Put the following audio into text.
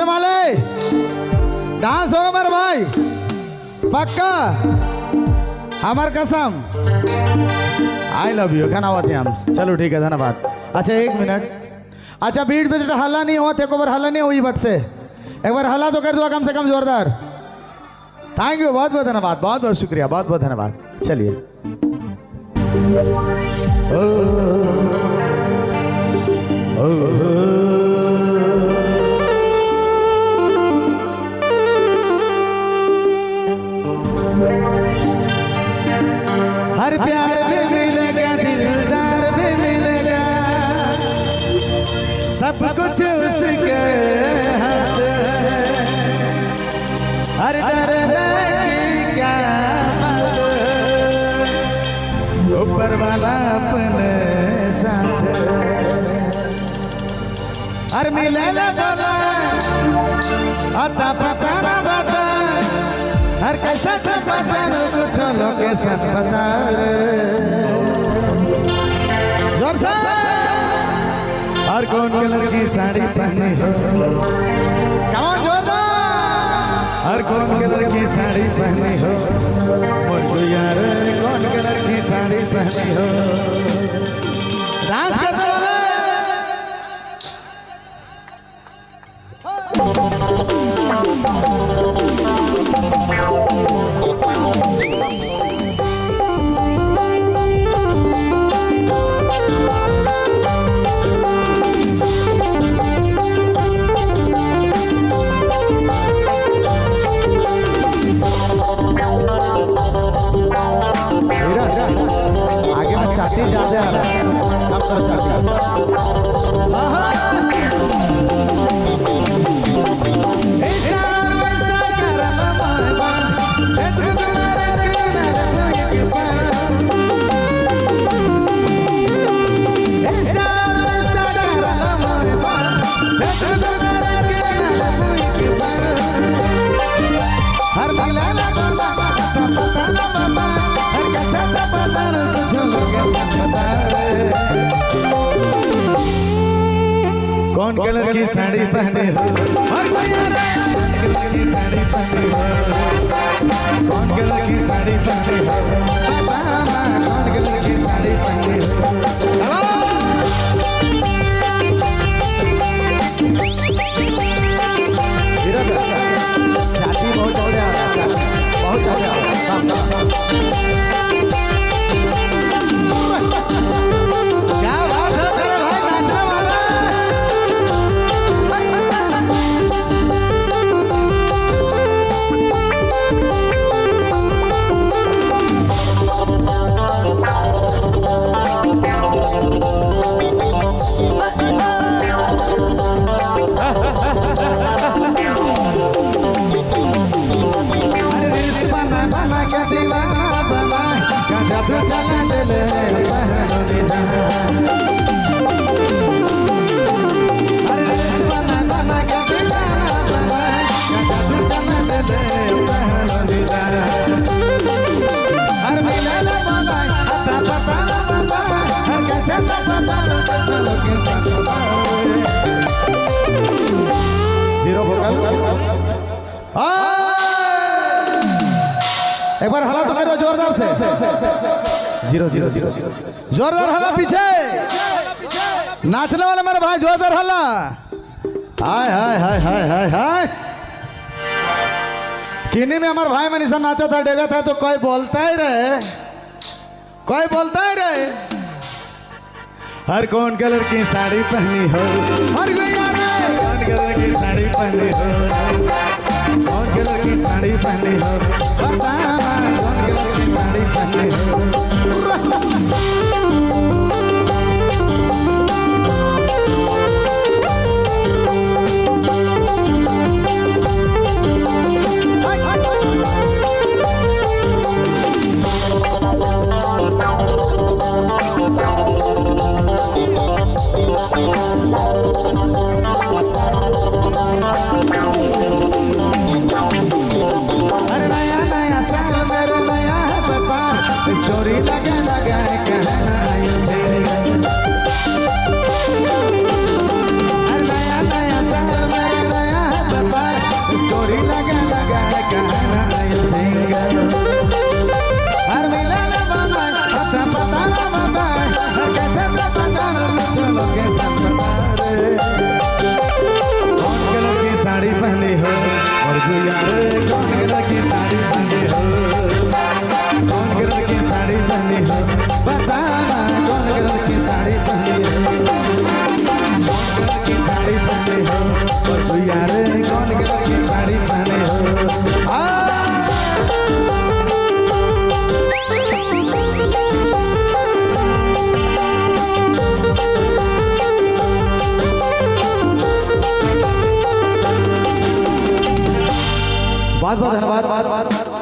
वाले डांस होगा मेरे भाई पक्का हमार कसम। आई लव यू खाना होते हम। चलो ठीक है धन्यवाद। अच्छा 1 मिनट। अच्छा बीट पे हल्ला नहीं हुआ एक बार हल्ला नहीं हुई बट से एक बार हल्ला तो कर दो कम से कम जोरदार। थैंक यू बहुत बहुत धन्यवाद बहुत बहुत शुक्रिया बहुत बहुत धन्यवाद। चलिए हर प्यार भी मिलेगा दिलदार भी मिलेगा सब कुछ उसके हाथ हर डरने की क्या बात ऊपर वाला अपने साथ हर मिले ना बोला आता पता ना बता हर कैसा कुछ लोकेशन बता जोर से और कौन कलर की साड़ी पहनी हो कौन जोरदार और कौन कलर की साड़ी पहनी हो मुझको यार कौन कलर की साड़ी पहनी हो डांस करने वाले आगे में चाची ज्यादा आ रहा है कम करो चाची। कौन कलर की साड़ी पहने हो हर कलर की साड़ी पहने हो कौन कलर की साड़ी पहने हो कौन कलर की साड़ी पहने हो छाती बहुत दौड़े आ रहा है बहुत दौड़े आ रहा है क्या बात है मेरे भाई नाचने वाला जादू चला ले अरे बना बना के दीवाना बना जादू चला ले हर मिले ले बना आता पता ना बता हर कैसे सब बता चलो के साथ जीरो वोकल एक बार हला तो करो जोरदार से 0-0-0 जोरदार हला पीछे नाचने वाले मेरे भाई जोरदार हला हाय हाय हाय हाय हाय हाय किन्हीं में हमारे भाई मनीषा नाचा था डेगा था तो कोई बोलता ही रहे हर कौन कलर की साड़ी पहनी हो हर कौन कलर की साड़ी पहनी हो कौन कलर की साड़ी पहनी हो बता कौन कलर की साड़ी पहनी हो स्टोरी लगा लगा कहना बहुत धन्यवाद।